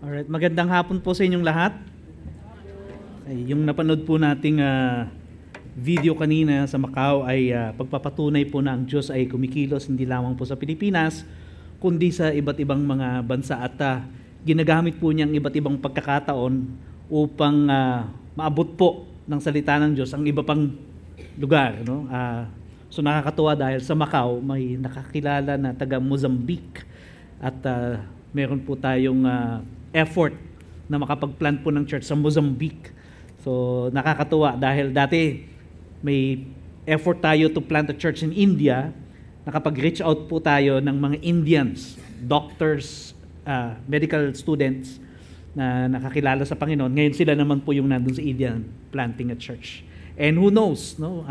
Alright, magandang hapon po sa inyong lahat. Okay, yung napanood po nating video kanina sa Macau ay pagpapatunay po na ang Diyos ay kumikilos hindi lamang po sa Pilipinas, kundi sa iba't ibang mga bansa at ginagamit po niyang iba't ibang pagkakataon upang maabot po ng salita ng Diyos ang iba pang lugar. No? So nakakatuwa dahil sa Macau may nakakilala na taga Mozambique at meron po tayong effort na makapag-plant po ng church sa Mozambique. So nakakatuwa dahil dati may effort tayo to plant a church in India. Nakapag-reach out po tayo ng mga Indians, doctors, medical students na nakakilala sa Panginoon. Ngayon sila naman po yung nandun sa India planting a church. And who knows, no?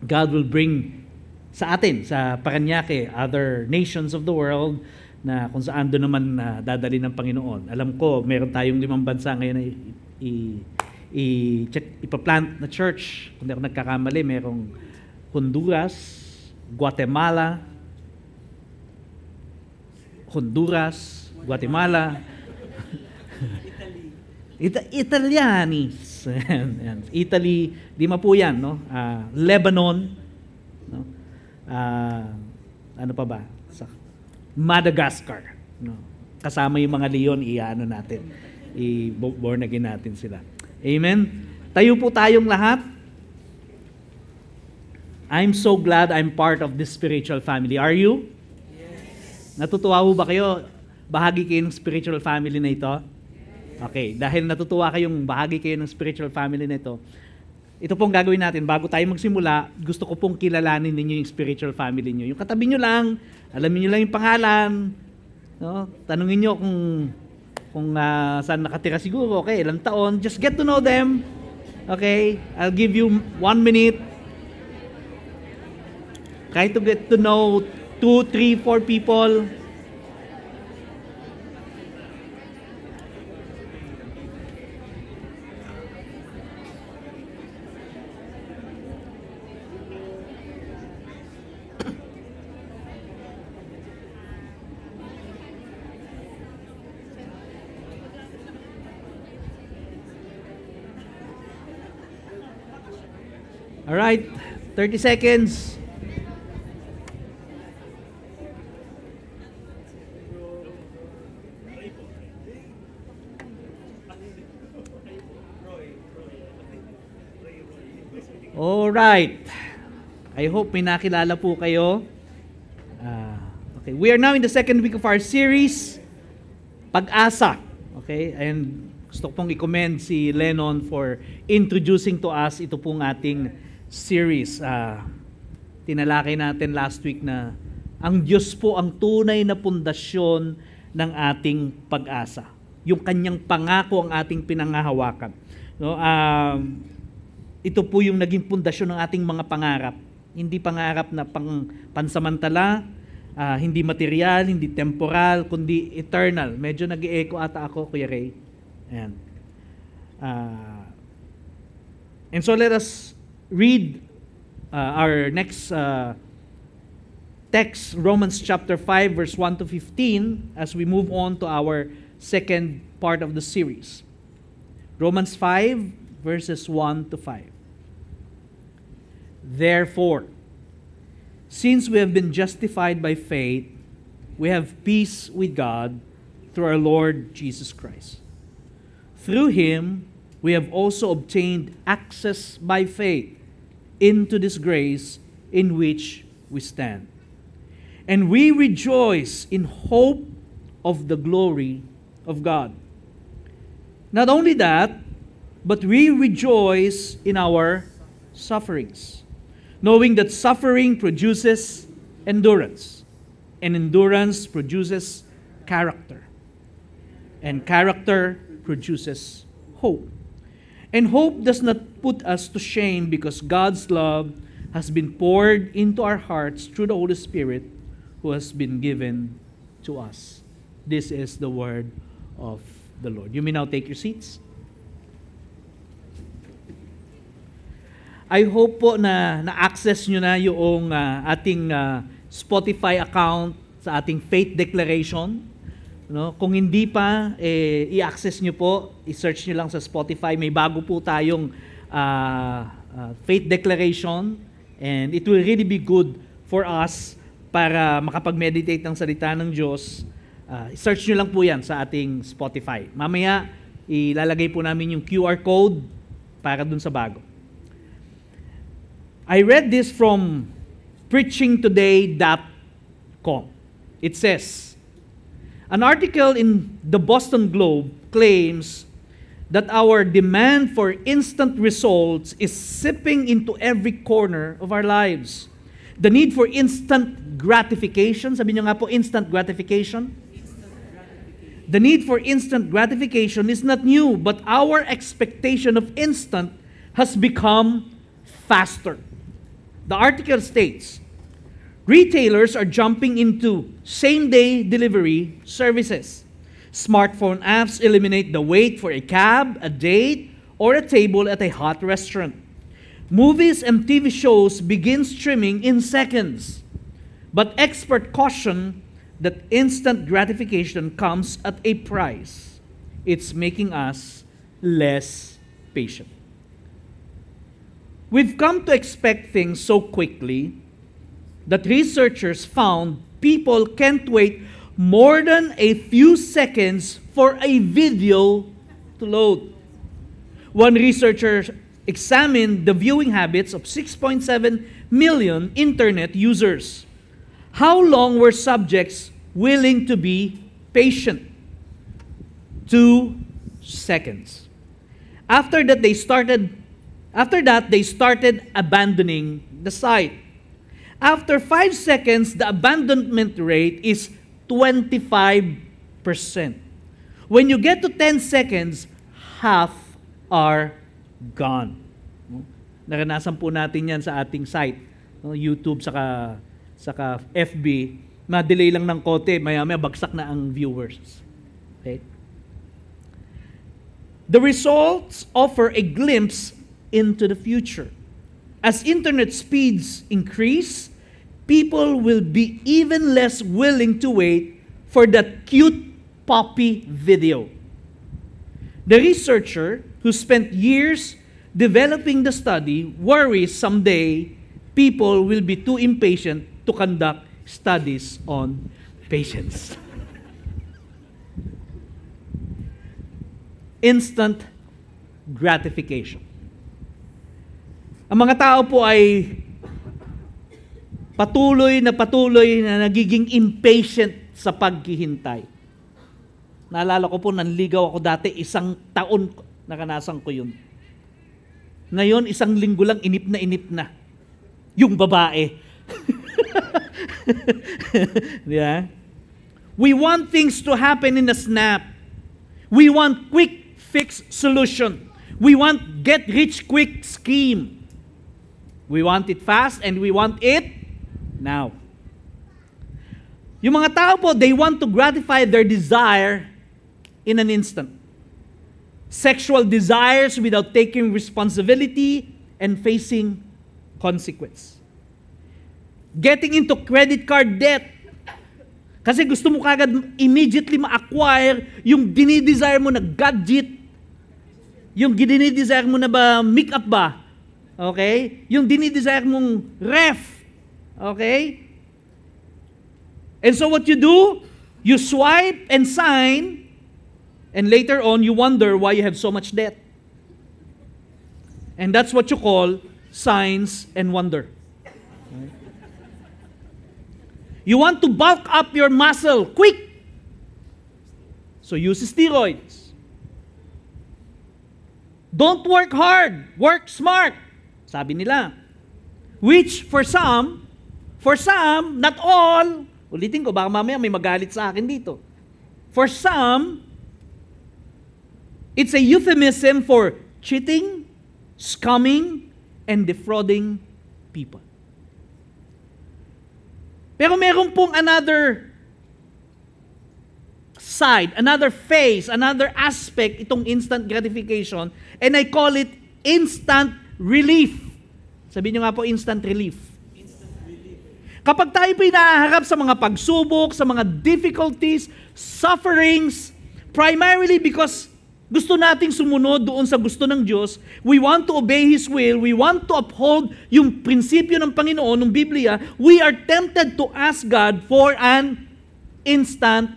God will bring sa atin, sa Parañaque, other nations of the world na kung saan doon naman dadali ng Panginoon. Alam ko, meron tayong 5 bansa ngayon na ipaplant na church. Kung di ako nagkakamali, merong Honduras, Guatemala, Italianis. Italy, lima po yan, no? Lebanon, no? Ano pa ba? Madagascar, no? Kasama yung mga leon, born again natin sila. Amen? Tayo po tayong lahat. I'm so glad I'm part of this spiritual family. Are you? Yes. Natutuwa po ba kayo? Bahagi kayo ng spiritual family na ito? Okay, dahil natutuwa kayong bahagi kayo ng spiritual family na ito, ito pong gagawin natin. Bago tayo magsimula, gusto ko pong kilalanin ninyo yung spiritual family nyo. Yung katabi nyo lang, alamin nyo lang yung pangalan, no? Tanungin nyo kung saan nakatira siguro, okay, ilang taon. Just get to know them. Okay, I'll give you 1 minute. Try to get to know 2, 3, 4 people. All right, 30 seconds. All right. I hope may nakilala po kayo. Okay, we are now in the second week of our series, Pag-asa. Okay, and gusto ko pong i-commend si Lennon for introducing to us ito pong ating series. Tinalakay natin last week na ang Diyos po ang tunay na pundasyon ng ating pag-asa. Yung kanyang pangako ang ating pinangahawakan. No? Ito po yung naging pundasyon ng ating mga pangarap. Hindi pangarap na pansamantala, hindi material, hindi temporal, kundi eternal. Medyo nag-i-echo ata ako, Kuya Ray. Ayan. And so let us read our next text, Romans chapter 5, verse 1 to 15, as we move on to our second part of the series. Romans 5, verses 1 to 5. Therefore, since we have been justified by faith, we have peace with God through our Lord Jesus Christ. Through Him, we have also obtained access by faith into this grace in which we stand. And we rejoice in hope of the glory of God. Not only that, but we rejoice in our sufferings, knowing that suffering produces endurance, and endurance produces character, and character produces hope. And hope does not put us to shame because God's love has been poured into our hearts through the Holy Spirit who has been given to us. This is the word of the Lord. You may now take your seats. I hope po na na-access nyo na yung ating Spotify account sa ating faith declaration. No? Kung hindi pa, i-access nyo po, i-search nyo lang sa Spotify. May bago po tayong faith declaration, and it will really be good for us para makapag-meditate ng salita ng Diyos. Search nyo lang po yan sa ating Spotify. Mamaya, ilalagay po namin yung QR code para dun sa bago. I read this from preachingtoday.com. It says, an article in the Boston Globe claims that our demand for instant results is seeping into every corner of our lives. The need for instant gratification, sabi niyo nga po, instant gratification. The need for instant gratification is not new, but our expectation of instant has become faster. The article states, retailers are jumping into same-day delivery services. Smartphone apps eliminate the wait for a cab, a date, or a table at a hot restaurant. Movies and TV shows begin streaming in seconds. But experts caution that instant gratification comes at a price. It's making us less patient. We've come to expect things so quickly that researchers found people can't wait more than a few seconds for a video to load. One researcher examined the viewing habits of 6.7 million internet users. How long were subjects willing to be patient? 2 seconds. After that, they started abandoning the site. After 5 seconds, the abandonment rate is 25%. When you get to 10 seconds, half are gone. Naranasan po natin yan sa ating site, YouTube saka FB. Ma-delay lang ng konti, maya-maya bagsak na ang viewers. Okay? The results offer a glimpse into the future. As internet speeds increase, people will be even less willing to wait for that cute puppy video. The researcher, who spent years developing the study, worries someday people will be too impatient to conduct studies on patience. Instant gratification. Ang mga tao po ay patuloy na nagiging impatient sa paghihintay. Naalala ko po, nanligaw ako dati, 1 taon nakanasan ko yun. Ngayon, 1 linggo lang, inip na. Yung babae. Yeah? We want things to happen in a snap. We want quick fix solution. We want get rich quick scheme. We want it fast and we want it now. Yung mga tao po, they want to gratify their desire in an instant. Sexual desires without taking responsibility and facing consequence. Getting into credit card debt. Kasi gusto mo kagad immediately ma-acquire yung dinidesire mo na gadget, yung dinidesire mo na ba make-up ba? Okay? Yung dinidesire mong ref. Okay? And so what you do, you swipe and sign, and later on you wonder why you have so much debt. And that's what you call signs and wonder. Okay? You want to bulk up your muscle quick. So use steroids. Don't work hard, work smart. Sabi nila. Which for some, not all, ulitin ko, baka mamaya may magalit sa akin dito. For some, it's a euphemism for cheating, scamming, and defrauding people. Pero meron pong another side, another phase, another aspect itong instant gratification, and I call it instant relief. Sabihin nyo nga po, instant relief. Kapag tayo pinaharap sa mga pagsubok, sa mga difficulties, sufferings, primarily because gusto nating sumunod doon sa gusto ng Diyos, we want to obey His will, we want to uphold yung prinsipyo ng Panginoon, ng Biblia, we are tempted to ask God for an instant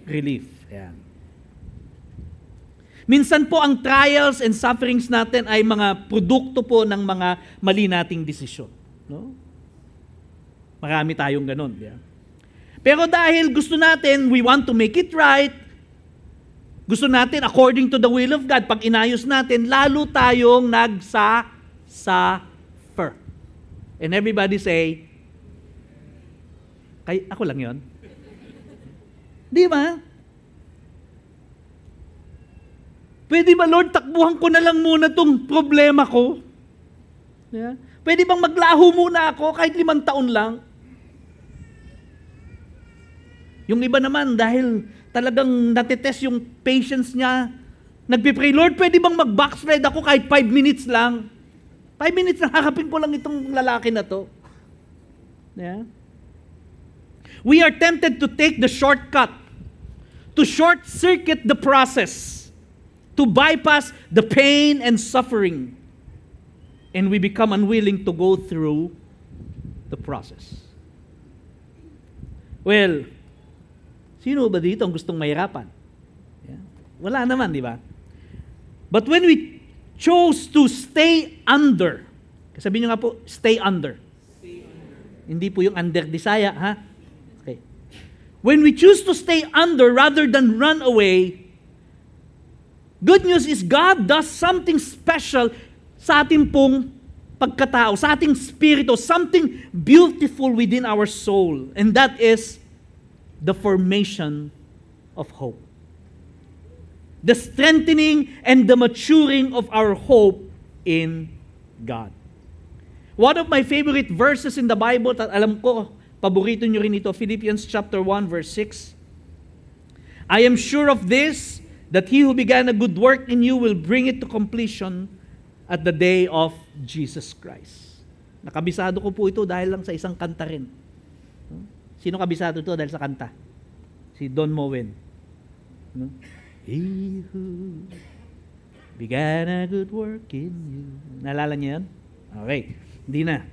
relief. Ayan. Minsan po ang trials and sufferings natin ay mga produkto po ng mga mali nating desisyon. No? Marami tayong ganun. Yeah? Pero dahil gusto natin, we want to make it right, gusto natin according to the will of God, pag inayos natin, lalo tayong nagsa-suffer. And everybody say, ako lang yon. Di ba? Pwede ba, Lord, takbuhan ko na lang muna tong problema ko? Yeah? Pwede bang maglaho muna ako kahit 5 taon lang? Yung iba naman, dahil talagang natitest yung patience niya, nagpipray, Lord, pwede bang mag-backslide ako kahit 5 minutes lang? 5 minutes lang, hakapin ko lang itong lalaki na to. Yeah? We are tempted to take the shortcut, to short-circuit the process, to bypass the pain and suffering, and we become unwilling to go through the process. Well, sino ba dito ang gustong mahirapan? Yeah. Wala naman, di ba? But when we chose to stay under, sabihin nyo nga po, stay under. Hindi po yung under Bisaya, ha? Okay. When we choose to stay under rather than run away, good news is God does something special sa ating pong pagkatao, sa ating spirito, something beautiful within our soul. And that is the formation of hope. The strengthening and the maturing of our hope in God. One of my favorite verses in the Bible, at alam ko, paborito nyo rin ito, Philippians chapter 1, verse 6. I am sure of this, that He who began a good work in you will bring it to completion at the day of Jesus Christ. Nakabisado ko po ito dahil lang sa isang kanta rin. Sino kabisado ito dahil sa kanta? Si Don Moen. No? He who began a good work in you. Naalala niyo yan? Okay. Hindi na.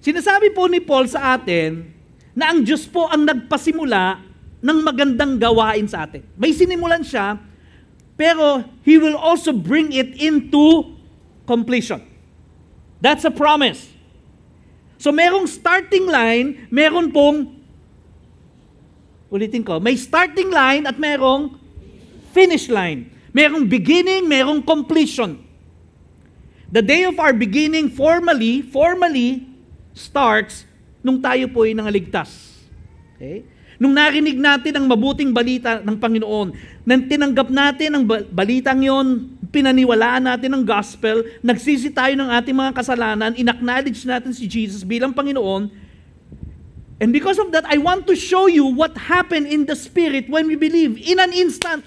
Sinasabi po ni Paul sa atin na ang Diyos po ang nagpasimula ng magandang gawain sa atin. May sinimulan siya, pero He will also bring it into completion. That's a promise. So merong starting line, meron pong, ulitin ko, may starting line at merong finish line. Merong beginning, merong completion. The day of our beginning formally starts nung tayo po ay nangaligtas. Okay? Nung narinig natin ang mabuting balita ng Panginoon, nang tinanggap natin ang balitang yon, pinaniwalaan natin ang gospel, nagsisi tayo ng ating mga kasalanan, inacknowledge natin si Jesus bilang Panginoon, and because of that, I want to show you what happened in the Spirit when we believe. In an instant,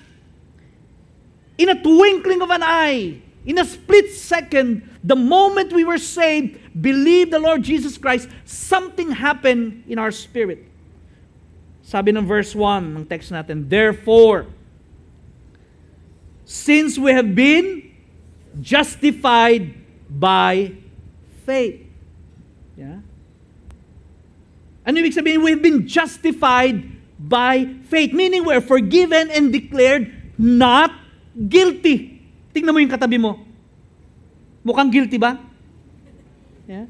in a twinkling of an eye, in a split second, the moment we were saved, believed the Lord Jesus Christ, something happened in our spirit. Sabi ng verse 1 ng text natin, therefore, since we have been justified by faith. Yeah? Ano ibig sabihin? We have been justified by faith. Meaning we're forgiven and declared not guilty. Tingnan mo yung katabi mo. Mukhang guilty ba? Yeah?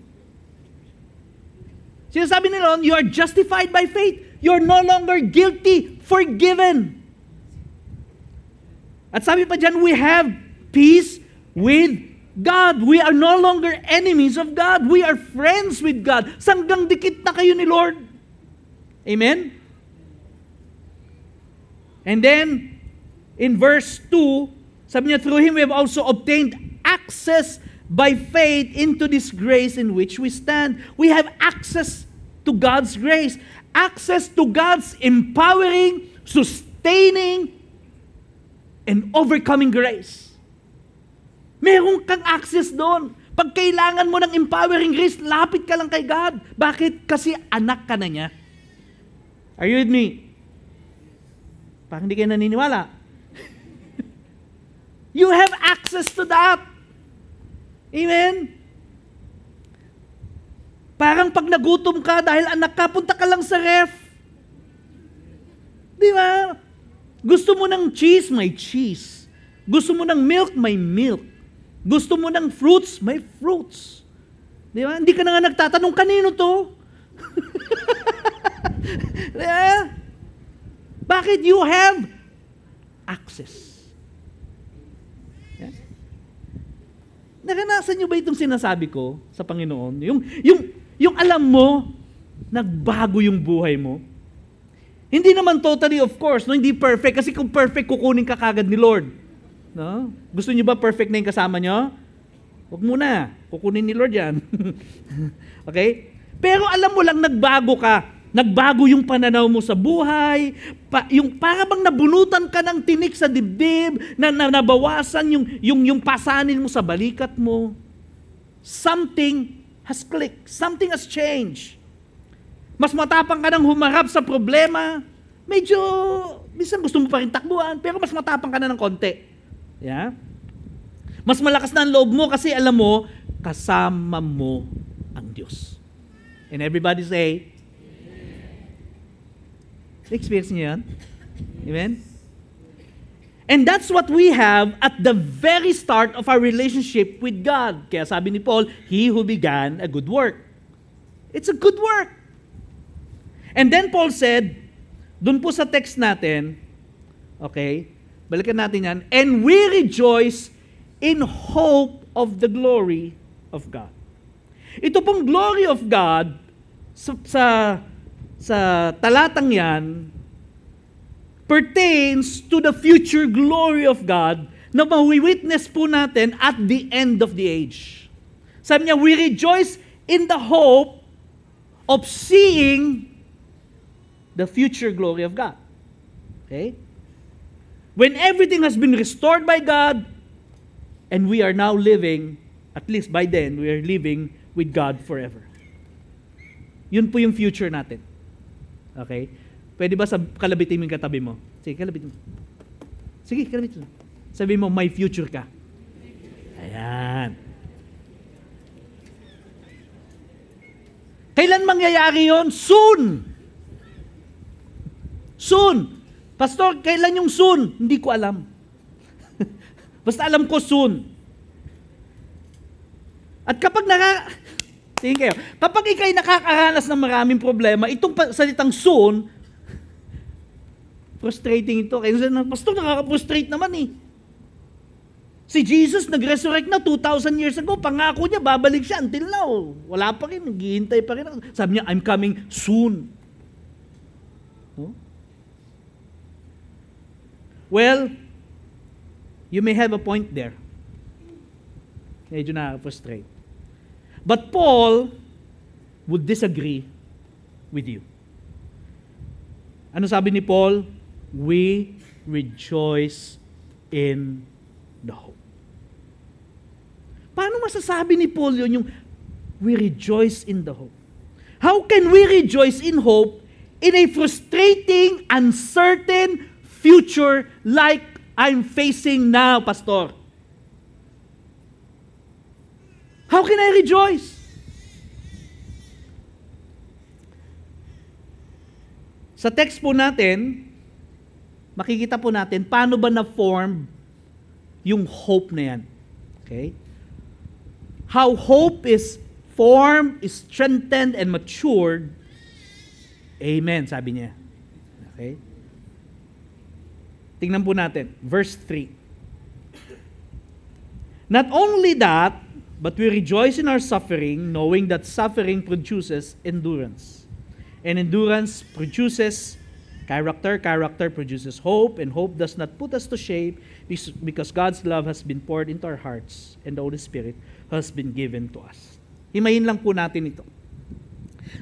Sinasabi nila, you are justified by faith. You're no longer guilty, forgiven. At sabi pa dyan, we have peace with God. We are no longer enemies of God. We are friends with God. Sanggang dikit na kayo ni Lord. Amen? And then, in verse 2, sabi niya, through Him we have also obtained access by faith into this grace in which we stand. We have access to God's grace. Access to God's empowering, sustaining, and overcoming grace. Meron kang access doon. Pag kailangan mo ng empowering grace, lapit ka lang kay God. Bakit? Kasi anak ka na niya. Are you with me? Parang hindi kayo naniniwala. You have access to that. Amen? Parang pag nagutom ka dahil anak ka, punta ka lang sa ref. Di ba? Gusto mo ng cheese, may cheese. Gusto mo ng milk, may milk. Gusto mo ng fruits, may fruits. Di ba? Hindi ka na nga nagtatanong, kanino to? Diba? Bakit? You have access. Yeah? Naranasan nyo ba itong sinasabi ko sa Panginoon? Yung alam mo, nagbago yung buhay mo. Hindi naman totally, of course, no? Hindi perfect. Kasi kung perfect, kukunin ka kagad ni Lord. No? Gusto niyo ba perfect na yung kasama niyo? Huwag muna. Kukunin ni Lord yan. Okay? Pero alam mo lang, nagbago ka. Nagbago yung pananaw mo sa buhay. Yung para bang nabunutan ka ng tinik sa dibdib, na nabawasan yung pasanin mo sa balikat mo. Something has clicked. Something has changed. Mas matapang ka nang humarap sa problema. Medyo, minsan gusto mo pa rin takbuhan, pero mas matapang ka na ng konti. Yeah? Mas malakas na ang loob mo kasi alam mo, kasama mo ang Diyos. And everybody say, experience niyo yan? Amen? And that's what we have at the very start of our relationship with God. Kaya sabi ni Paul, He who began a good work. It's a good work. And then Paul said, dun po sa text natin, okay, balikan natin yan, and we rejoice in hope of the glory of God. Ito pong glory of God, sa talatang yan, pertains to the future glory of God na mawi-witness po natin at the end of the age. Sabi niya, we rejoice in the hope of seeing the future glory of God. Okay? When everything has been restored by God, and we are now living, at least by then, we are living with God forever. Yun po yung future natin. Okay? Pwede ba kalabitin mo yung katabi mo? Sige, kalabitin mo. Sige, kalabitin mo. Sabi mo, may future ka. Ayan. Kailan mangyayari yon? Soon! Soon. Pastor, kailan yung soon? Hindi ko alam. Basta alam ko soon. At kapag tingin kayo, kapag ikay nakakaranas ng maraming problema, itong salitang soon, frustrating ito. Kaya pastor, nakaka-frustrate naman eh. Si Jesus nag-resurrect na 2,000 years ago. Pangako niya, babalik siya until now. Wala pa rin, naghihintay pa rin. Sabi niya, I'm coming soon. No? Well, you may have a point there. Medyo nakaka-frustrate. But Paul would disagree with you. Ano sabi ni Paul? We rejoice in the hope. Paano masasabi ni Paul yun, yung we rejoice in the hope? How can we rejoice in hope in a frustrating, uncertain future like I'm facing now, Pastor? How can I rejoice? Sa text po natin, makikita po natin paano ba na-form yung hope na yan. Okay? How hope is formed, is strengthened, and matured. Amen, sabi niya. Okay? Tingnan po natin. Verse 3. Not only that, but we rejoice in our suffering, knowing that suffering produces endurance. And endurance produces character. Character produces hope. And hope does not put us to shame because God's love has been poured into our hearts and the Holy Spirit has been given to us. Himayin lang po natin ito.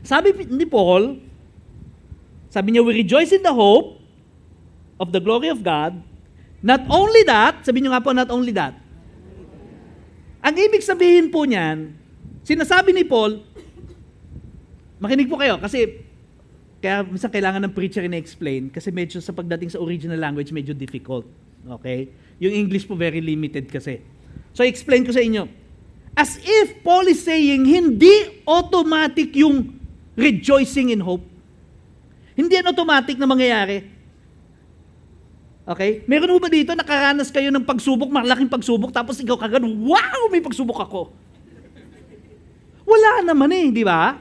Sabi ni Paul, sabi niya, we rejoice in the hope of the glory of God. Not only that, sabihin nyo nga po, not only that. Ang ibig sabihin po niyan, sinasabi ni Paul, makinig po kayo, kasi kaya minsan kailangan ng preacher na-explain kasi medyo sa pagdating sa original language, medyo difficult. Okay? Yung English po very limited kasi. So, explain ko sa inyo. As if Paul is saying, hindi automatic yung rejoicing in hope. Hindi yan automatic na mangyayari. Okay? Meron ba dito, nakaranas kayo ng pagsubok, malaking pagsubok, tapos ikaw kagad, wow, may pagsubok ako. Wala naman eh, di ba?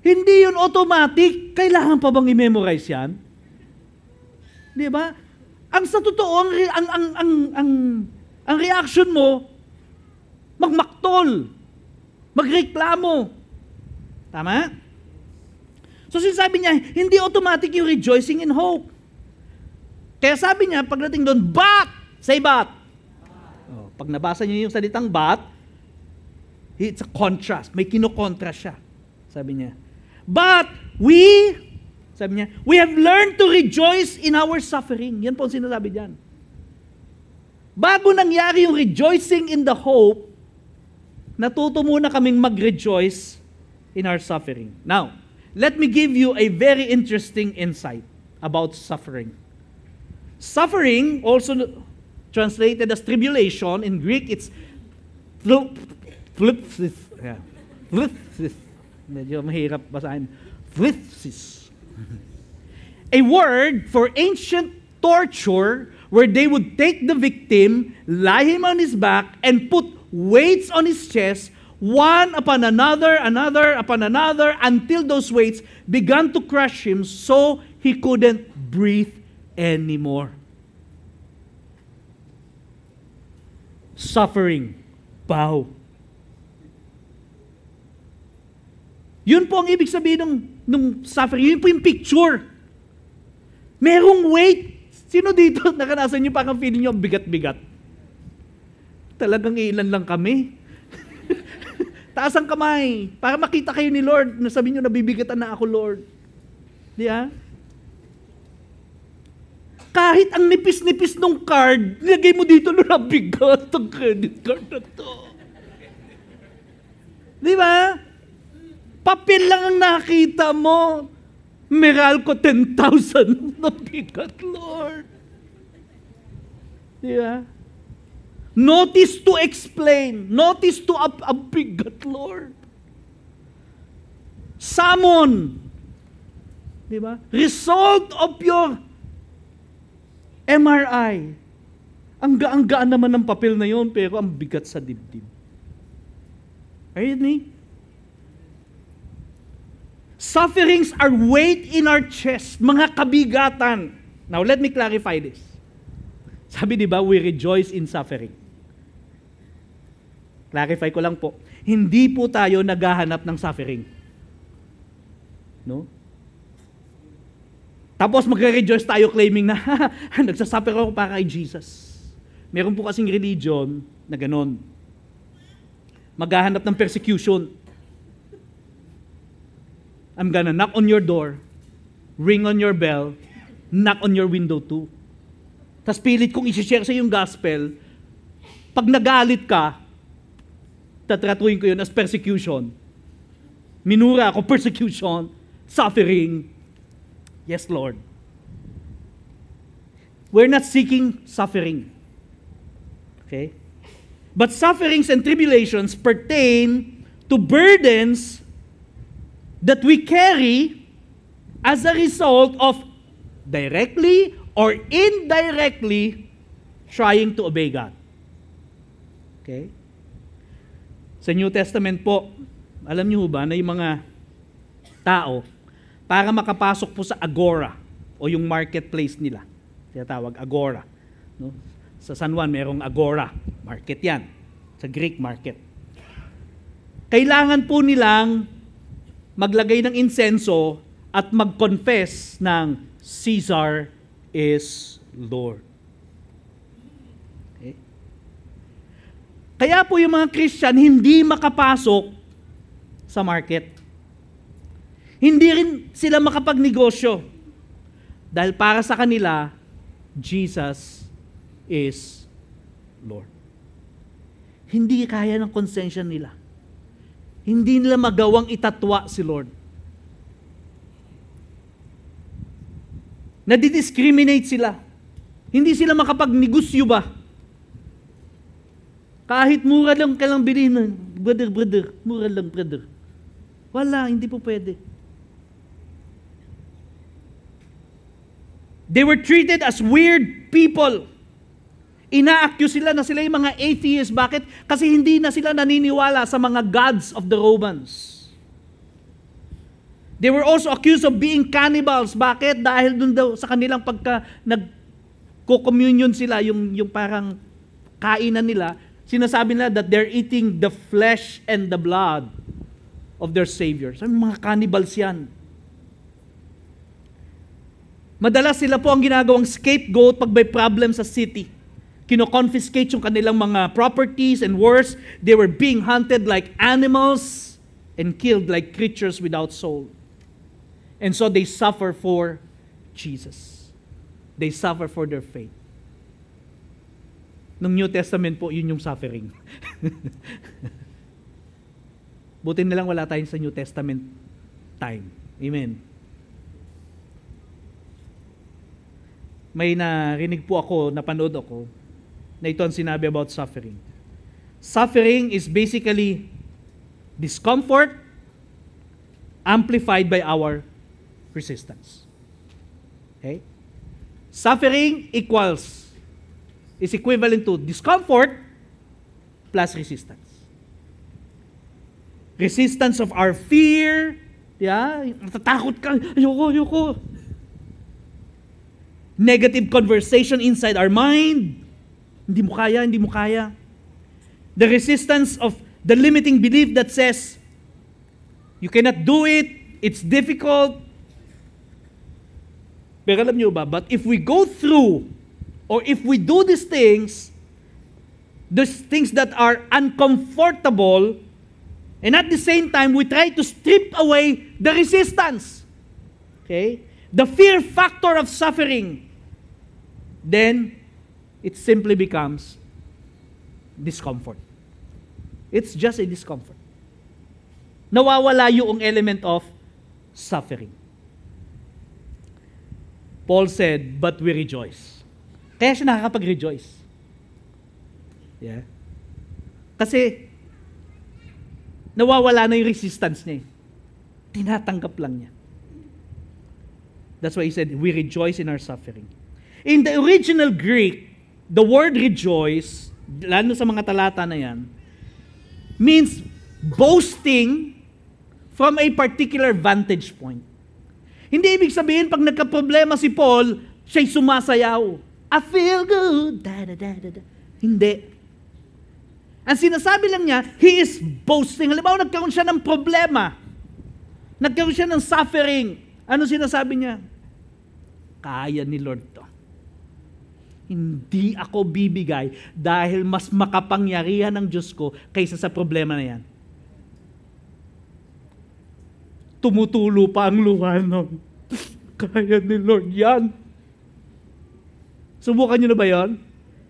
Hindi yun automatic. Kailangan pa bang i-memorize yan? Di ba? Ang sa totoo, ang reaction mo, magmaktol, magreklamo. Tama? So sinasabi niya, hindi automatic yung rejoicing in hope. Kaya sabi niya, pagdating doon, but! Say but. Oh, pag nabasa niyo yung salitang but, it's a contrast. May kinokontra siya. Sabi niya. But sabi niya, we have learned to rejoice in our suffering. Yan po ang sinasabi diyan. Bago nangyari yung rejoicing in the hope, natuto muna kaming mag-rejoice in our suffering. Now, let me give you a very interesting insight about suffering. Suffering, also translated as tribulation, in Greek, it's medyo mahirap basahin. A word for ancient torture where they would take the victim, lie him on his back, and put weights on his chest, one upon another, another upon another, until those weights began to crush him so he couldn't breathe anymore. Suffering. Wow. Yun po ang ibig sabihin ng suffering. Yun po yung picture. Merong weight. Sino dito nakanasan nyo parang feeling nyo bigat-bigat? Talagang ilan lang kami. Taas ang kamay. Para makita kayo ni Lord. Nasabi nyo, nabibigatan na ako, Lord. Di ba? Kahit ang nipis-nipis ng card, nilagay mo dito, Lord, bigat ang credit card na to. Di ba? Papel lang ang nakita mo. Meralco 10,000. Nabigat, Lord. Di ba? Notice to explain. Notice to abigat, Lord. Summon. Di ba? Result of your MRI. Ang gaan naman ng papel na yon, pero ang bigat sa dibdib. Are you with me? Sufferings are weight in our chest, mga kabigatan. Now, let me clarify this. Sabi di ba, we rejoice in suffering. Clarify ko lang po. Hindi po tayo naghahanap ng suffering. No? Tapos magre-rejoice tayo claiming na, nagsasuffer ako para kay Jesus. Meron po kasing religion na ganon. Maghahanap ng persecution. I'm gonna knock on your door, ring on your bell, knock on your window too. Tapos pilit kong isi-share sa yung gospel, pag nagalit ka, tatratuhin ko yun as persecution. Minura ako, persecution, suffering. Yes, Lord. We're not seeking suffering. Okay? But sufferings and tribulations pertain to burdens that we carry as a result of directly or indirectly trying to obey God. Okay? Sa New Testament po, alam niyo ba na yung mga tao, para makapasok po sa agora o yung marketplace nila, tinatawag agora. No? Sa San Juan, merong agora. Market yan. Sa Greek market. Kailangan po nilang maglagay ng insenso at mag-confess ng Caesar is Lord. Okay? Kaya po yung mga Christian hindi makapasok sa market. Hindi rin sila makapagnegosyo. Dahil para sa kanila, Jesus is Lord. Hindi kaya ng konsensya nila. Hindi nila magawang itatwa si Lord. Nadidiscriminate sila. Hindi sila makapagnegosyo ba? Kahit mura lang ka lang bilhin, brother, mura lang, brother. Wala, hindi po pwede. They were treated as weird people. Ina-accuse sila na sila yung mga atheists. Bakit? Kasi hindi na sila naniniwala sa mga gods of the Romans. They were also accused of being cannibals. Bakit? Dahil dun daw sa kanilang pagka nagko-communion sila, yung parang kainan nila, sinasabi nila that they're eating the flesh and the blood of their Savior. Sabi, mga cannibals yan. Madalas sila po ang ginagawang scapegoat pag may problem sa city. Kino-confiscate yung kanilang mga properties, and worse, they were being hunted like animals and killed like creatures without soul. And so they suffer for Jesus. They suffer for their faith. Nung New Testament po, yun yung suffering. Buti na lang wala tayong sa New Testament time. Amen. May narinig po ako, napanood ako, na ito ang sinabi about suffering. Suffering is basically discomfort amplified by our resistance. Okay? Suffering is equivalent to discomfort plus resistance. Resistance of our fear, natatakot ka, ayoko. Negative conversation inside our mind. Hindi mo kaya. The resistance of the limiting belief that says, you cannot do it, it's difficult. Pero alam niyo ba, but if we go through, or if we do these things that are uncomfortable, and at the same time, we try to strip away the resistance. Okay? The fear factor of suffering, then it simply becomes discomfort. It's just a discomfort. Nawawala yung element of suffering. Paul said, but we rejoice. Kaya siya nakakapag-rejoice. Yeah. Kasi nawawala na yung resistance niya. Tinatanggap lang niya. That's why he said, we rejoice in our suffering. In the original Greek, the word rejoice, lalo sa mga talata na yan, means boasting from a particular vantage point. Hindi ibig sabihin, pag nagka-problema si Paul, siya'y sumasayaw. I feel good. Hindi. Ang sinasabi lang niya, he is boasting. Halimbawa, nagkaroon siya ng problema. Nagkaroon siya ng suffering. Ano sinasabi niya? Kaya ni Lord to. Hindi ako bibigay dahil mas makapangyarihan ng Diyos ko kaysa sa problema na yan. Tumutulo pa ang luha ng kaya ni Lord yan. Subukan nyo na ba yan?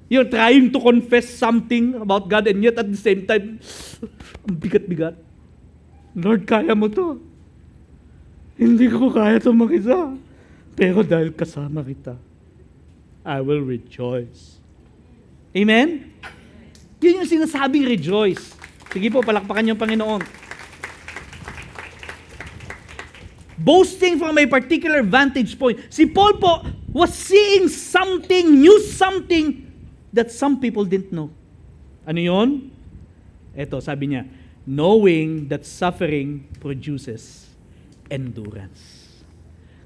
You're trying to confess something about God and yet at the same time, ang bigat-bigat. Lord, kaya mo to. Hindi ko kaya ito mag-isa. Pero dahil kasama kita, I will rejoice. Amen? Yun yung sinasabing rejoice. Sige po, palakpakan yung Panginoon. Boasting from a particular vantage point. Si Paul po was seeing something, knew something that some people didn't know. Ano yun? Eto, sabi niya, knowing that suffering produces endurance.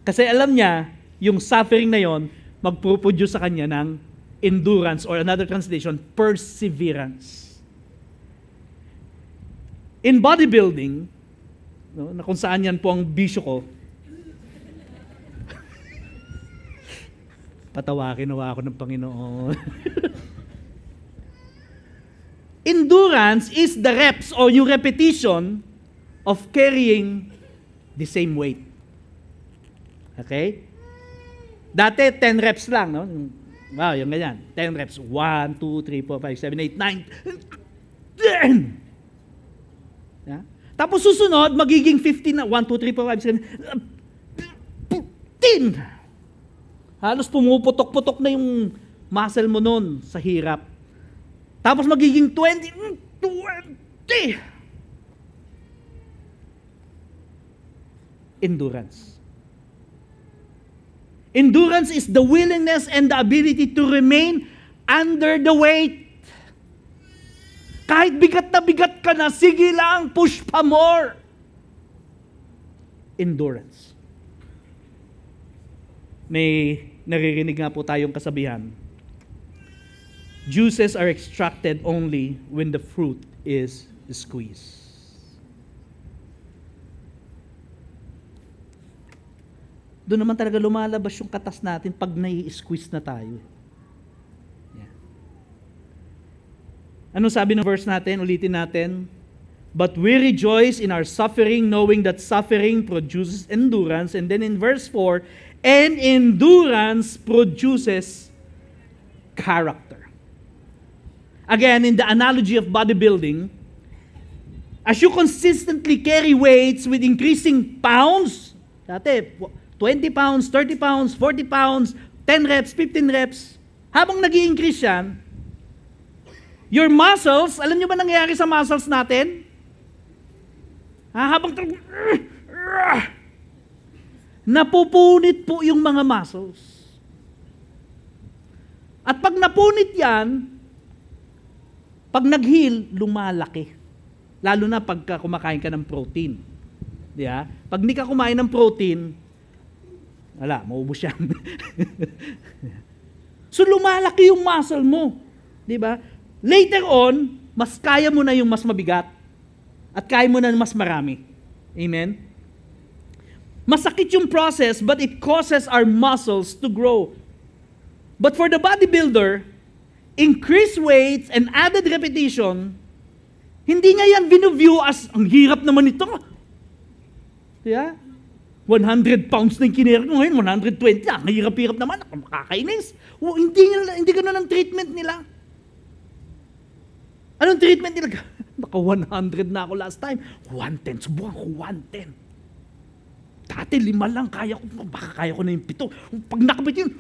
Kasi alam niya, yung suffering na yon magproproduce sa kanya ng endurance, or another translation, perseverance. In bodybuilding, no, na kung saan yan po ang bisyo ko, patawakin nawa ako ng Panginoon. Endurance is the reps or yung repetition of carrying the same weight. Okay? Dati, 10 reps lang, no? Wow, yung ganyan. 10 reps. 1, 2, 3, 4, 5, 7, 8, 9, 10! Yeah? Tapos susunod, magiging 15 na. 1, 2, 3, 4, 5, 6, 7, 10! Halos pumuputok-putok na yung muscle mo nun sa hirap. Tapos magiging 20. Endurance. Endurance is the willingness and the ability to remain under the weight. Kahit bigat na bigat ka na, sige lang, push pa more. Endurance. May naririnig nga po tayong kasabihan. Juices are extracted only when the fruit is squeezed. Doon naman talaga lumalabas yung katas natin pag nai-squeeze na tayo. Yeah. Ano sabi ng verse natin? Ulitin natin. But we rejoice in our suffering, knowing that suffering produces endurance. And then in verse 4, and endurance produces character. Again, in the analogy of bodybuilding, as you consistently carry weights with increasing pounds, dati, 20 pounds, 30 pounds, 40 pounds, 10 reps, 15 reps, habang nag-i-increase yan, your muscles, alam nyo ba nangyayari sa muscles natin? Habang napupunit po yung mga muscles. At pag napunit yan, pag nag-heal, lumalaki. Lalo na pagka kumakain ka ng protein. Diba? Pag hindi ka kumain ng protein, wala, maubos yan. So lumalaki yung muscle mo. Diba? Later on, mas kaya mo na yung mas mabigat. At kaya mo na mas marami. Amen? Masakit yung process, but it causes our muscles to grow. But for the bodybuilder, increased weights and added repetition, hindi niya yan view as, ang hirap naman ito. Yeah? 100 pounds na yung kinera ko ngayon, 120, ang hirap-hirap naman, makakainis. Hindi ganun ang treatment nila. Anong treatment nila? Baka 100 na ako last time. 110, subukan ko 110. Dati 5 lang, kaya ko, baka kaya ko na yung 7. Pag nakabit yun,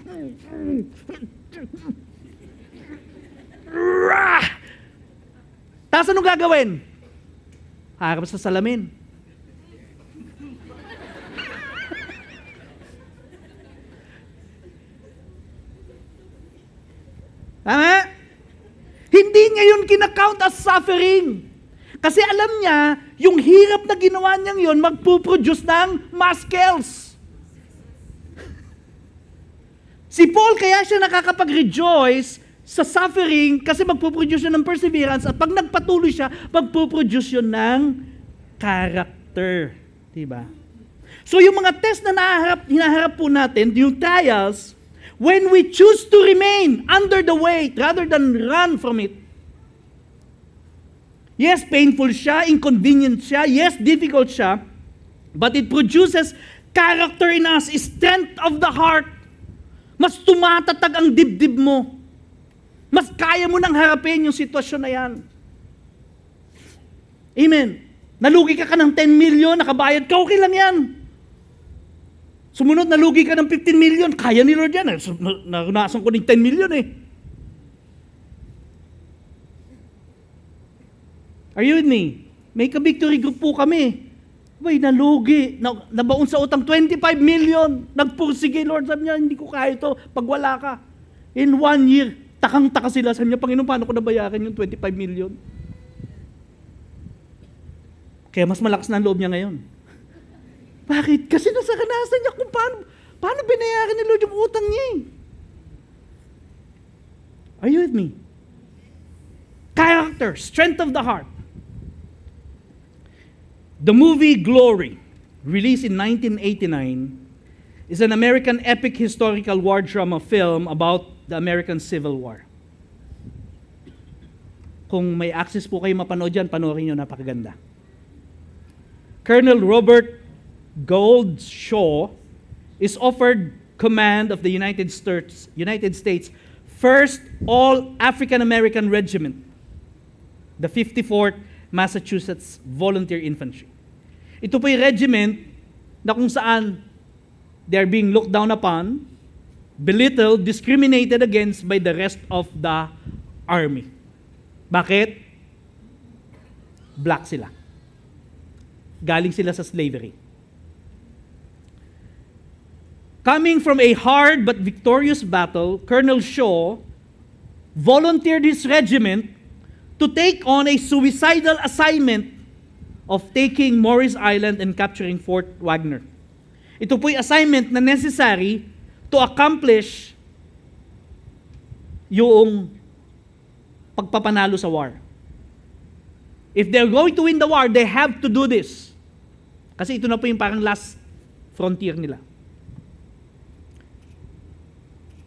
tapos anong gagawin? Harap sa salamin. Tama? Hindi niya yun kinakount as suffering. Kasi alam niya, yung hirap na ginawa niyang yun, magpuproduce ng muscles. Si Paul kaya siya nakakapag-rejoice sa suffering kasi magpuproduce yun ng perseverance at pag nagpatuloy siya, magpuproduce yun ng character. Diba? So yung mga test na hinaharap po natin, yung trials, when we choose to remain under the weight rather than run from it, yes, painful siya, inconvenient siya, yes, difficult siya, but it produces character in us, strength of the heart. Mas tumatatag ang dibdib mo. Mas kaya mo nang harapin yung sitwasyon na yan. Amen. Nalugi ka ng 10 million, nakabayad ka, okay lang yan. Sumunod, nalugi ka ng 15 million, kaya ni Lord yan. Narunasan ko ng 10 million eh. Are you with me? May ka-victory group po kami. Bay, nalugi. Nabaon sa utang 25 million. Nagpursige, Lord. Sabi niya, hindi ko kaya ito pag wala ka. In 1 year, takang-taka sila. Sabi niya, Panginoon, paano ko nabayaran yung 25 million? Kaya mas malakas na ang loob niya ngayon. Bakit? Kasi nasakanasan niya kung paano binayaran ni Lord yung utang niya eh. Are you with me? Character, strength of the heart. The movie Glory, released in 1989, is an American epic historical war drama film about the American Civil War. Kung may access po kayo mapanood yan, panoorin nyo, napakaganda. Colonel Robert Goldshaw is offered command of the United States 1st All-African-American Regiment, the 54th Massachusetts Volunteer Infantry. Ito po yung regiment na kung saan they're being looked down upon, belittled, discriminated against by the rest of the army. Bakit? Black sila. Galing sila sa slavery. Coming from a hard but victorious battle, Colonel Shaw volunteered his regiment to take on a suicidal assignment of taking Morris Island and capturing Fort Wagner. Ito po'y assignment na necessary to accomplish yung pagpapanalo sa war. If they're going to win the war, they have to do this. Kasi ito na po yung parang last frontier nila.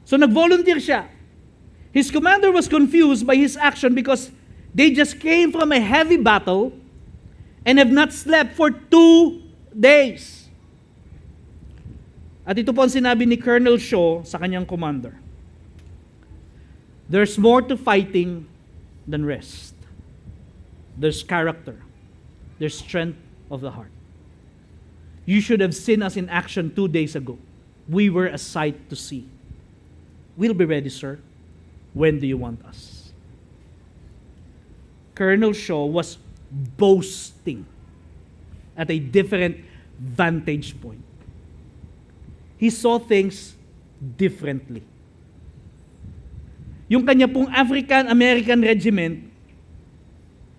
So nag-volunteer siya. His commander was confused by his action because they just came from a heavy battle and have not slept for 2 days. At ito po ang sinabi ni Colonel Shaw sa kanyang commander. There's more to fighting than rest. There's character. There's strength of the heart. You should have seen us in action 2 days ago. We were a sight to see. We'll be ready, sir. When do you want us? Colonel Shaw was boasting at a different vantage point. He saw things differently. Yung kanya pong African-American Regiment,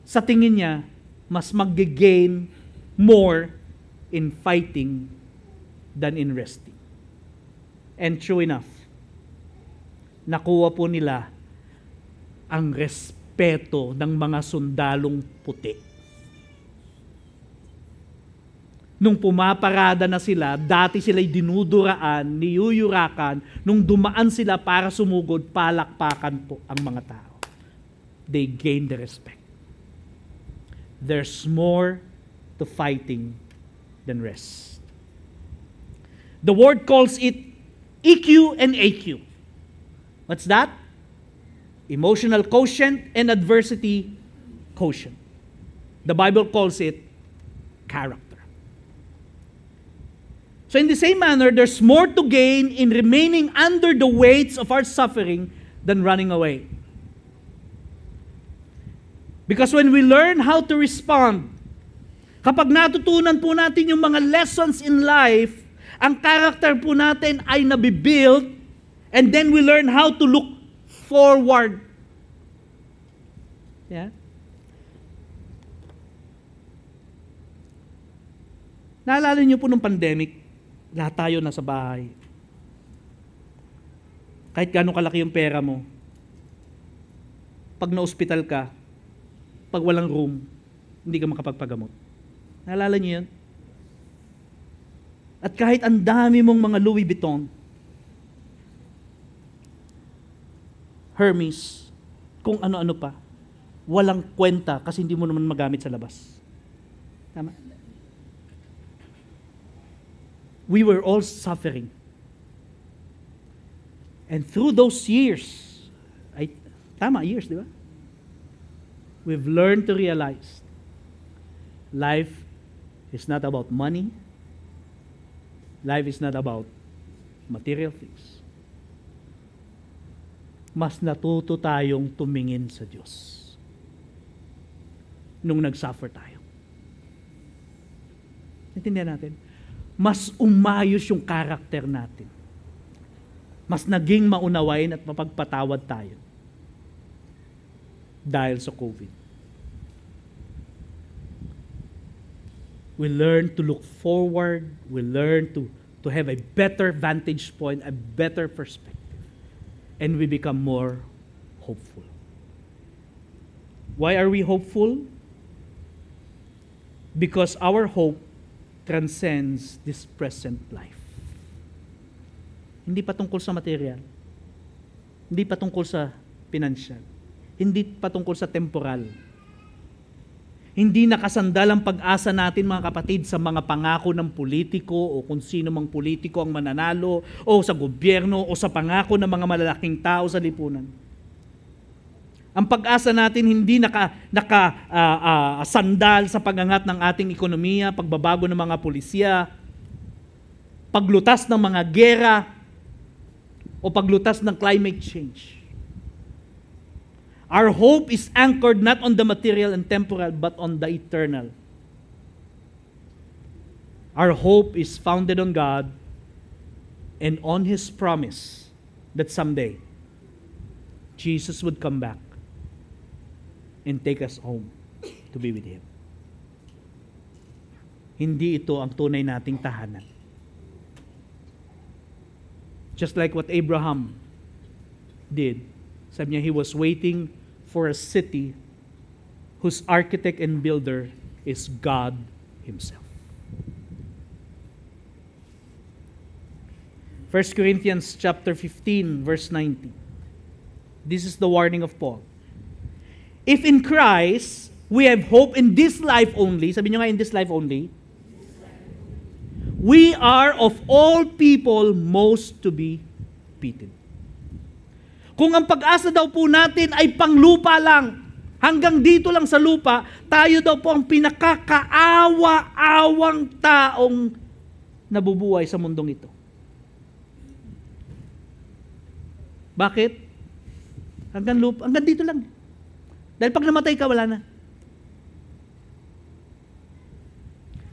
sa tingin niya, mas mag-gain more in fighting than in resting. And true enough, nakuha po nila ang respeto ng mga sundalong puti. Nung pumaparada na sila, dati sila'y dinuduraan, niyuyurakan, nung dumaan sila para sumugod, palakpakan po ang mga tao. They gained the respect. There's more to fighting than rest. The word calls it EQ and AQ. What's that? Emotional quotient and adversity quotient. The Bible calls it character. So in the same manner, there's more to gain in remaining under the weights of our suffering than running away. Because when we learn how to respond, kapag natutunan po natin yung mga lessons in life, ang character po natin ay nabibuild. And then we learn how to look forward. Yeah? Naalala niyo po nung pandemic, lahat tayo nasa bahay. Kahit gaano kalaki yung pera mo, pag na-hospital ka, pag walang room, hindi ka makapagpagamot. Naalala niyo yun? At kahit ang dami mong mga Louis Vuitton, Hermes, kung ano-ano pa, walang kwenta kasi hindi mo naman magamit sa labas. Tama? We were all suffering. And through those years, years, di ba? We've learned to realize life is not about money. Life is not about material things. Mas natuto tayong tumingin sa Diyos nung nag-suffer tayo. Naintindihan natin? Mas umayos yung karakter natin. Mas naging maunawain at mapagpatawad tayo dahil sa COVID. We learn to look forward. We learn to have a better vantage point, a better perspective. And we become more hopeful. Why are we hopeful? Because our hope transcends this present life. Hindi pa tungkol sa material. Hindi pa tungkol sa pinansyal. Hindi pa tungkol sa temporal. Hindi nakasandal ang pag-asa natin, mga kapatid, sa mga pangako ng politiko o kung sino mang politiko ang mananalo o sa gobyerno o sa pangako ng mga malalaking tao sa lipunan. Ang pag-asa natin hindi sandal sa pagangat ng ating ekonomiya, pagbabago ng mga pulisya, paglutas ng mga gera, o paglutas ng climate change. Our hope is anchored not on the material and temporal, but on the eternal. Our hope is founded on God and on His promise that someday Jesus would come back and take us home to be with Him. Hindi ito ang tunay nating tahanan. Just like what Abraham did. Sabi niya, he was waiting for a city whose architect and builder is God Himself. 1 Corinthians chapter 15, verse 90. This is the warning of Paul. If in Christ we have hope in this life only, sabi niyo nga, in this life only, we are of all people most to be pitied. Kung ang pag-asa daw po natin ay panglupa lang, hanggang dito lang sa lupa, tayo daw po ang pinakakaawa-awang taong nabubuhay sa mundong ito. Bakit? Hanggang dito lang. Dahil pag namatay ka, wala na.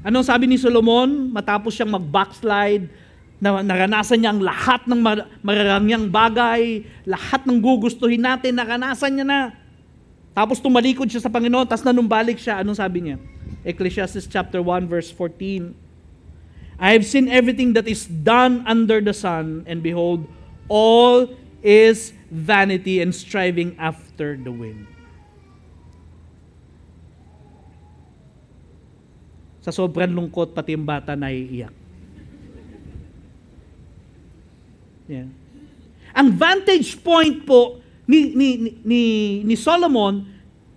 Anong sabi ni Solomon matapos siyang mag-backslide, na naranasan niya ang lahat ng mararangyang bagay, lahat ng gugustuhin natin, naranasan niya na. Tapos tumalikod siya sa Panginoon, tapos nanumbalik siya. Anong sabi niya? Ecclesiastes chapter 1 verse 14. I have seen everything that is done under the sun, and behold, all is vanity and striving after the wind. Sa sobrang lungkot, pati yung bata naiiyak. Yeah. Ang vantage point po ni Solomon,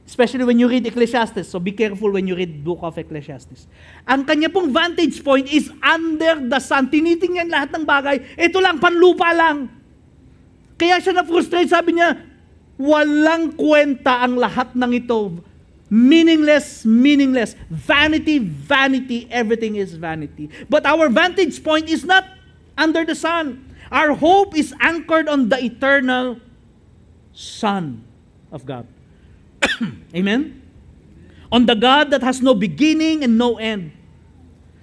especially when you read Ecclesiastes, so be careful when you read book of Ecclesiastes. Ang kanya pong vantage point is under the sun. Tinitingnan lahat ng bagay. Ito lang, panlupa lang. Kaya siya na-frustrate, sabi niya, walang kwenta ang lahat ng ito. Meaningless, meaningless. Vanity, vanity, everything is vanity. But our vantage point is not under the sun. Our hope is anchored on the eternal Son of God. Amen? On the God that has no beginning and no end.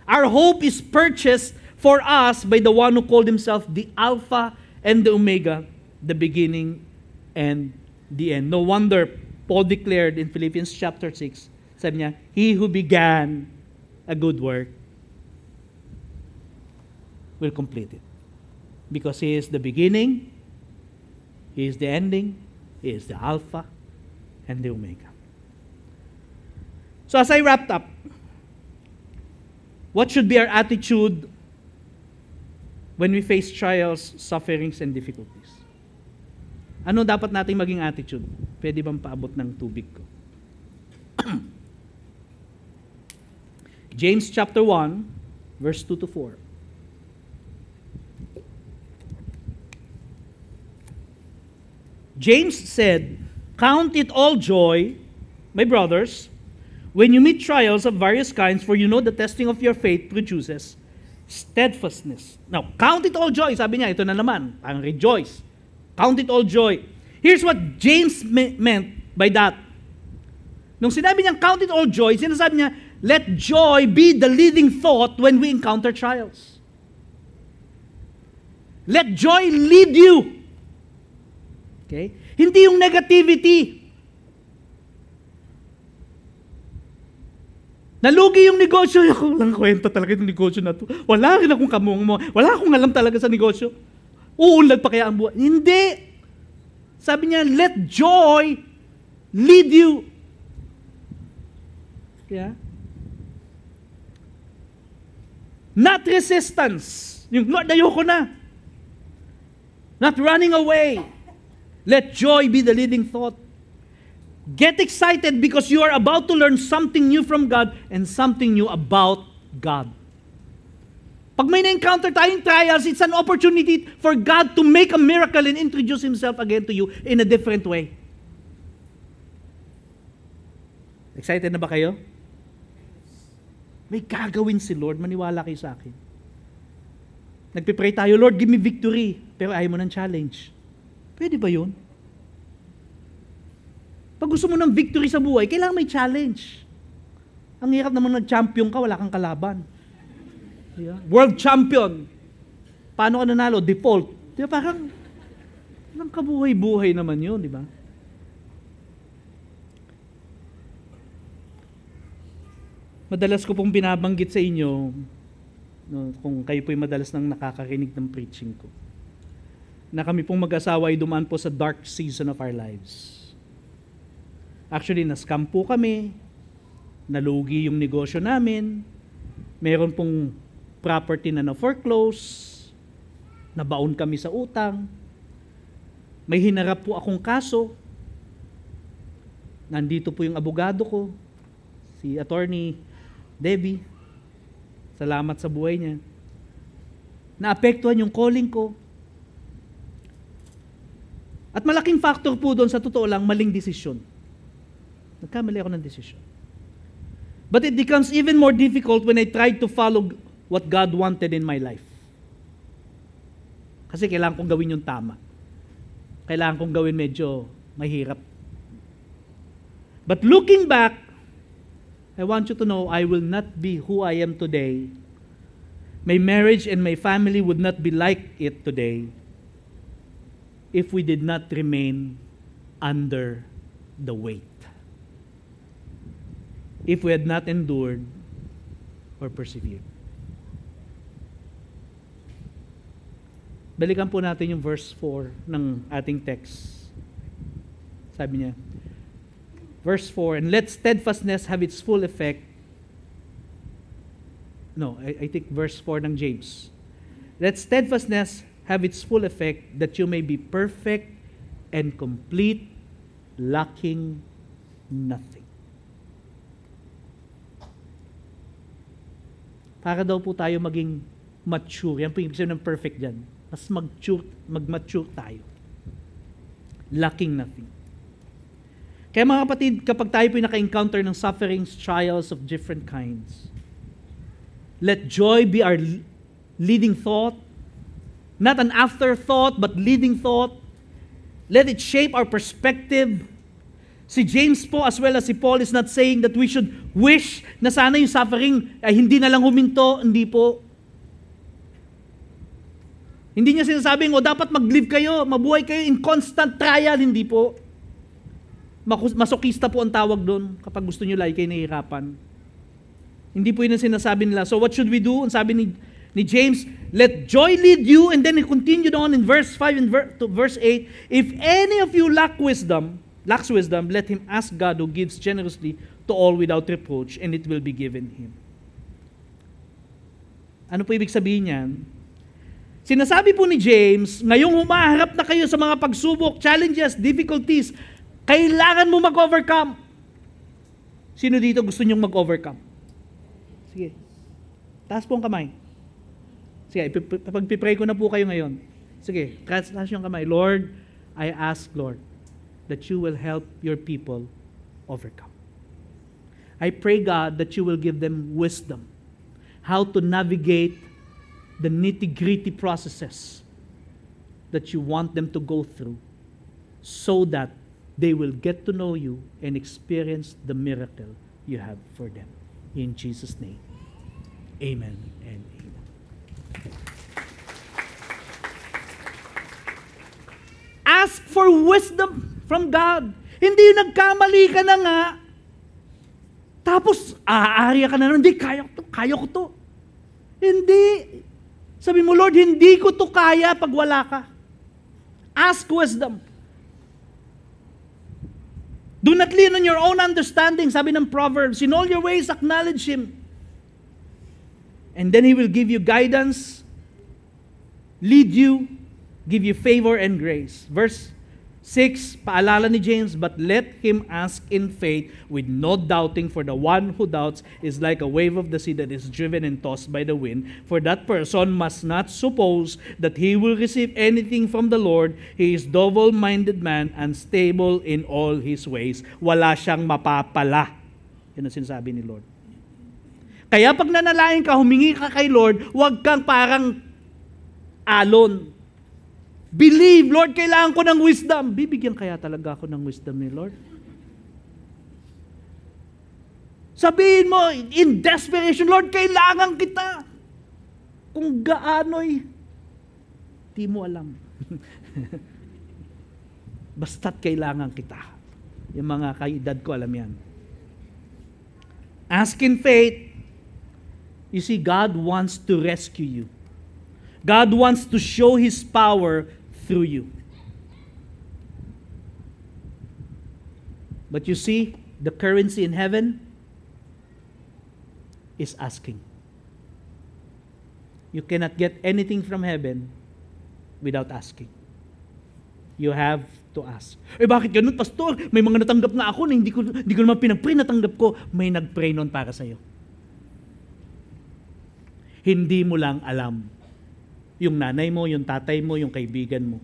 Our hope is purchased for us by the one who called Himself the Alpha and the Omega, the beginning and the end. No wonder Paul declared in Philippians chapter 6, sabi niya, He who began a good work will complete it. Because He is the beginning, He is the ending, He is the Alpha and the Omega. So as I wrapped up, what should be our attitude when we face trials, sufferings, and difficulties? Ano dapat nating maging attitude? Pwede bang paabot ng tubig ko? James chapter 1, verse 2 to 4. James said, "Count it all joy, my brothers, when you meet trials of various kinds, for you know the testing of your faith produces steadfastness." Now, count it all joy. Sabi niya, ito na naman, ang rejoice. Count it all joy. Here's what James meant by that. Nung sinabi niya, count it all joy, sinasabi niya, let joy be the leading thought when we encounter trials. Let joy lead you. Okay? Hindi yung negativity. Nalugi yung negosyo. Ako lang kwenta talaga yung negosyo na to. Wala rin akong wala akong alam talaga sa negosyo. Uunlad pa kaya ang buhay. Hindi. Sabi niya, let joy lead you. Yeah? Not resistance. Yung Lord, ayoko na. Not running away. Let joy be the leading thought. Get excited because you are about to learn something new from God and something new about God. Pag may na-encounter tayong trials, it's an opportunity for God to make a miracle and introduce Himself again to you in a different way. Excited na ba kayo? May gagawin si Lord, maniwala kayo sa akin. Nagpipray tayo, Lord, give me victory. Pero ayaw mo ng challenge. Pwede ba yun? Pag gusto mo ng victory sa buhay, kailangan may challenge. Ang hirap naman nag-champion ka, wala kang kalaban. Diba? World champion. Paano ka nanalo? Default. Diba? Parang kabuhay-buhay naman yun, di ba? Madalas ko pong binabanggit sa inyo, no, kung kayo po'y madalas nang nakakarinig ng preaching ko, na kami pong mag-asawa ay dumaan po sa dark season of our lives. Actually, na-scam po kami, nalugi yung negosyo namin, meron pong property na na-foreclose, nabaon kami sa utang, may hinarap po akong kaso, nandito po yung abogado ko, si Attorney Debbie, salamat sa buhay niya. Naapektuhan yung calling ko. At malaking factor po doon, sa totoo lang, maling desisyon. Nagkamali ako ng desisyon. But it becomes even more difficult when I try to follow what God wanted in my life. Kasi kailangan kong gawin yung tama. Kailangan kong gawin medyo mahirap. But looking back, I want you to know I will not be who I am today. My marriage and my family would not be like it today if we did not remain under the weight. If we had not endured or persevered. Balikan po natin yung verse 4 ng ating text. Sabi niya, verse 4, and let steadfastness have its full effect. No, I think verse 4 ng James. Let steadfastness have its full effect, that you may be perfect and complete, lacking nothing. Para daw po tayo maging mature. Yan po yung ibig sabihin ng perfect dyan. Mas mag-mature tayo. Lacking nothing. Kaya mga kapatid, kapag tayo po naka-encounter ng sufferings, trials of different kinds, let joy be our leading thought, not an afterthought, but leading thought. Let it shape our perspective. Si James po, as well as si Paul, is not saying that we should wish na sana yung suffering ay hindi na lang huminto. Hindi po. Hindi niya sinasabing, dapat mag-live kayo, mabuhay kayo in constant trial. Hindi po. Masokista po ang tawag doon kapag gusto nyo lagi kayo nahihirapan. Hindi po yun ang sinasabi nila. So what should we do? Ang sabi ni James, let joy lead you, and then he continued on in verse 5 and verse 8, if any of you lacks wisdom, let him ask God who gives generously to all without reproach, and it will be given him. Ano po ibig sabihin niyan? Sinasabi po ni James, ngayong humaharap na kayo sa mga pagsubok, challenges, difficulties, kailangan mo mag-overcome. Sino dito gusto nyong mag-overcome? Sige. Taas po ang kamay. Sige, pag-pray ko na po kayo ngayon. Sige, taas yung kamay. Lord, I ask, Lord, that you will help your people overcome. I pray, God, that you will give them wisdom, how to navigate the nitty-gritty processes that you want them to go through so that they will get to know you and experience the miracle you have for them. In Jesus' name, amen and amen. Ask for wisdom from God. Hindi yung nagkamali ka na nga, tapos aarya ka na, hindi, kaya ko to. Hindi. Sabi mo, Lord, hindi ko to kaya pag wala ka. Ask wisdom. Do not lean on your own understanding, sabi ng Proverbs. In all your ways, acknowledge Him. And then He will give you guidance, lead you, give you favor and grace. Verse 6, paalala ni James, but let him ask in faith with no doubting, for the one who doubts is like a wave of the sea that is driven and tossed by the wind. For that person must not suppose that he will receive anything from the Lord. He is double-minded man, unstable in all his ways. Wala siyang mapapala. Yan ang sinasabi ni Lord. Kaya pag nanalangin ka, humingi ka kay Lord, huwag kang parang alon. Believe, Lord, kailangan ko ng wisdom. Bibigyan kaya talaga ako ng wisdom ni Lord? Sabihin mo, in desperation, Lord, kailangan kita. Kung gaano'y, di mo alam. Basta't kailangan kita. Yung mga kaedad ko, alam yan. Ask in faith. You see, God wants to rescue you. God wants to show His power through you. But you see, the currency in heaven is asking. You cannot get anything from heaven without asking. You have to ask. Eh bakit ganun, pastor? May mga natanggap na ako na hindi ko naman pinag-pray, natanggap ko. May nag-pray nun para sa'yo. Hindi mo lang alam. Yung nanay mo, yung tatay mo, yung kaibigan mo.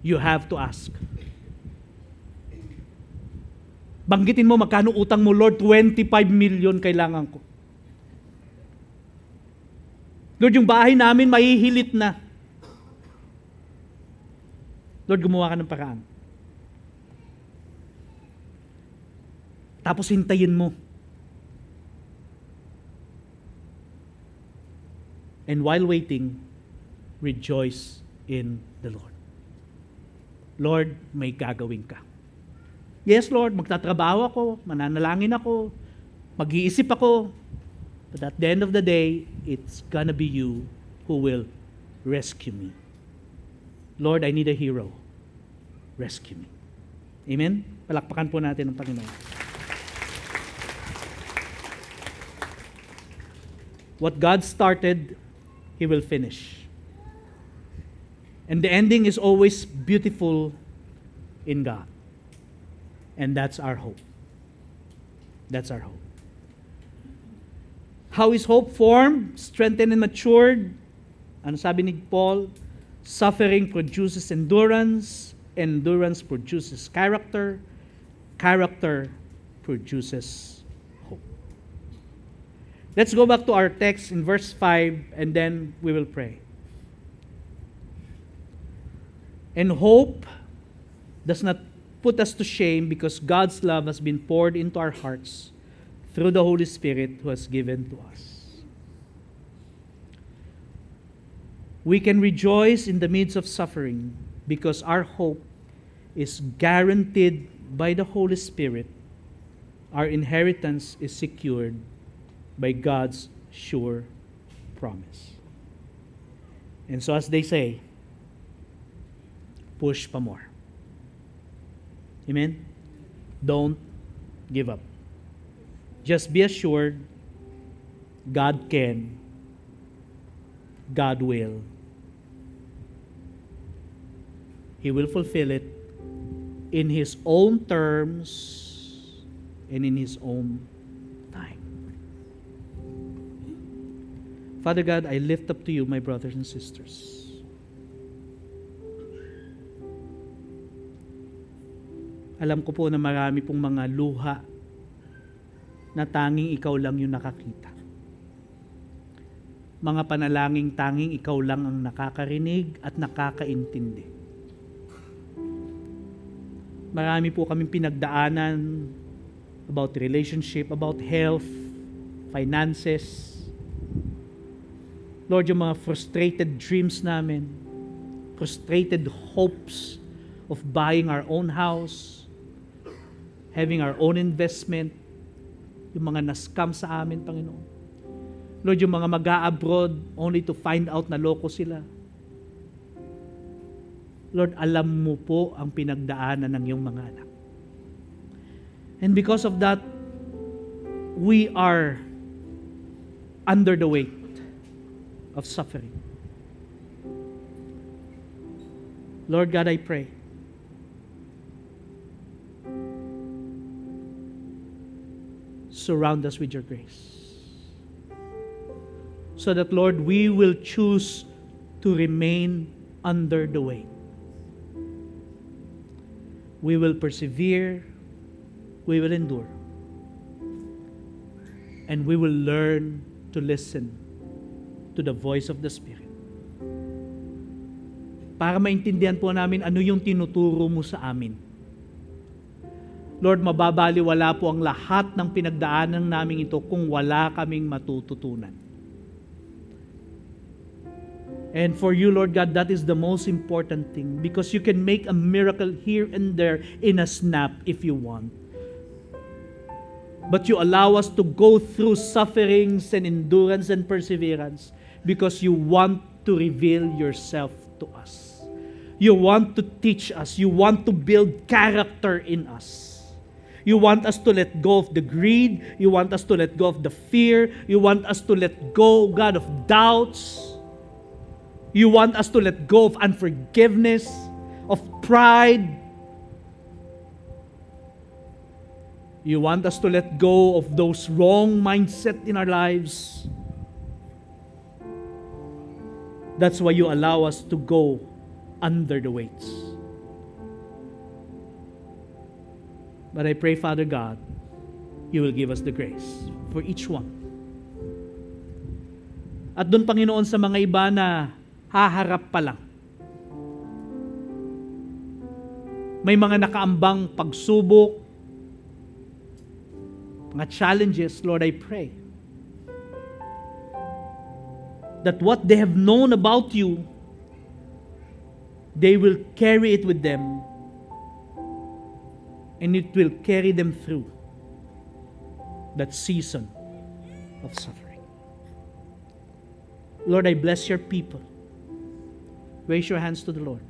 You have to ask. Banggitin mo magkano utang mo, Lord, 25 million kailangan ko. Lord, yung bahay namin mahihilit na. Lord, gumawa ka ng paraan. Tapos hintayin mo. And while waiting, rejoice in the Lord. Lord, may gagawin ka. Yes, Lord, magtatrabaho ako, mananalangin ako, mag-iisip ako, but at the end of the day, it's gonna be you who will rescue me. Lord, I need a hero. Rescue me. Amen? Palakpakan po natin ang Panginoon. What God started, He will finish. And the ending is always beautiful in God. And that's our hope. That's our hope. How is hope formed, strengthened, and matured? Ano sabi ni Paul? Suffering produces endurance. Endurance produces character. Character produces hope. Let's go back to our text in verse 5 and then we will pray. And hope does not put us to shame because God's love has been poured into our hearts through the Holy Spirit who has given to us. We can rejoice in the midst of suffering because our hope is guaranteed by the Holy Spirit. Our inheritance is secured by God's sure promise. And so as they say, push pa more. Amen? Don't give up. Just be assured God can, God will. He will fulfill it in His own terms and in His own time. Father God, I lift up to you my brothers and sisters. Alam ko po na marami pong mga luha na tanging ikaw lang yung nakakita. Mga panalangin tanging ikaw lang ang nakakarinig at nakakaintindi. Marami po kaming pinagdaanan about relationship, about health, finances. Lord, yung mga frustrated dreams namin, frustrated hopes of buying our own house, having our own investment, yung mga na-scam sa amin, Panginoon. Lord, yung mga mag-a-abroad only to find out na loko sila. Lord, alam mo po ang pinagdaanan ng iyong mga anak. And because of that, we are under the weight of suffering. Lord God, I pray, surround us with your grace. So that, Lord, we will choose to remain under the weight. We will persevere, we will endure, and we will learn to listen to the voice of the Spirit. Para maintindihan po namin ano yung tinuturo mo sa amin. Lord, mababaliwala po ang lahat ng pinagdaanan namin ito kung wala kaming matututunan. And for you, Lord God, that is the most important thing, because you can make a miracle here and there in a snap if you want. But you allow us to go through sufferings and endurance and perseverance because you want to reveal yourself to us. You want to teach us. You want to build character in us. You want us to let go of the greed. You want us to let go of the fear. You want us to let go, God, of doubts. You want us to let go of unforgiveness, of pride. You want us to let go of those wrong mindset in our lives. That's why you allow us to go under the weights. But I pray, Father God, you will give us the grace for each one. At doon, Panginoon, sa mga iba na haharap pa lang, may mga nakaambang pagsubok, mga challenges, Lord, I pray that what they have known about you, they will carry it with them, and it will carry them through that season of suffering. Lord, I bless your people. Raise your hands to the Lord.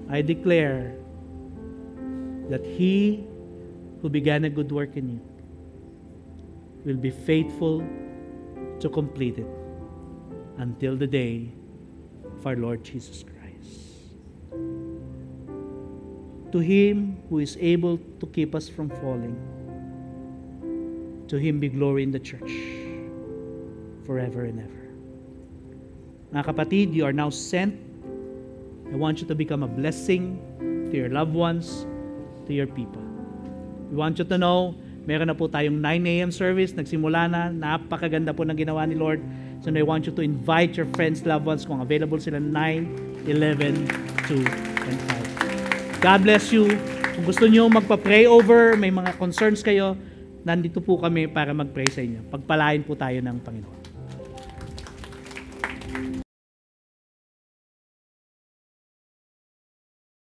I declare that He who began a good work in you will be faithful to complete it until the day of our Lord Jesus Christ. To Him who is able to keep us from falling, to Him be glory in the church forever and ever. Mga kapatid, you are now sent. I want you to become a blessing to your loved ones, to your people. We want you to know, meron na po tayong 9 a.m. service, nagsimula na, napakaganda po ng ginawa ni Lord. So I want you to invite your friends, loved ones, kung available sila 9, 11, 2, and 5. God bless you. Kung gusto nyo magpa-pray over, may mga concerns kayo, nandito po kami para mag-pray sa inyo. Pagpalain po tayo ng Panginoon.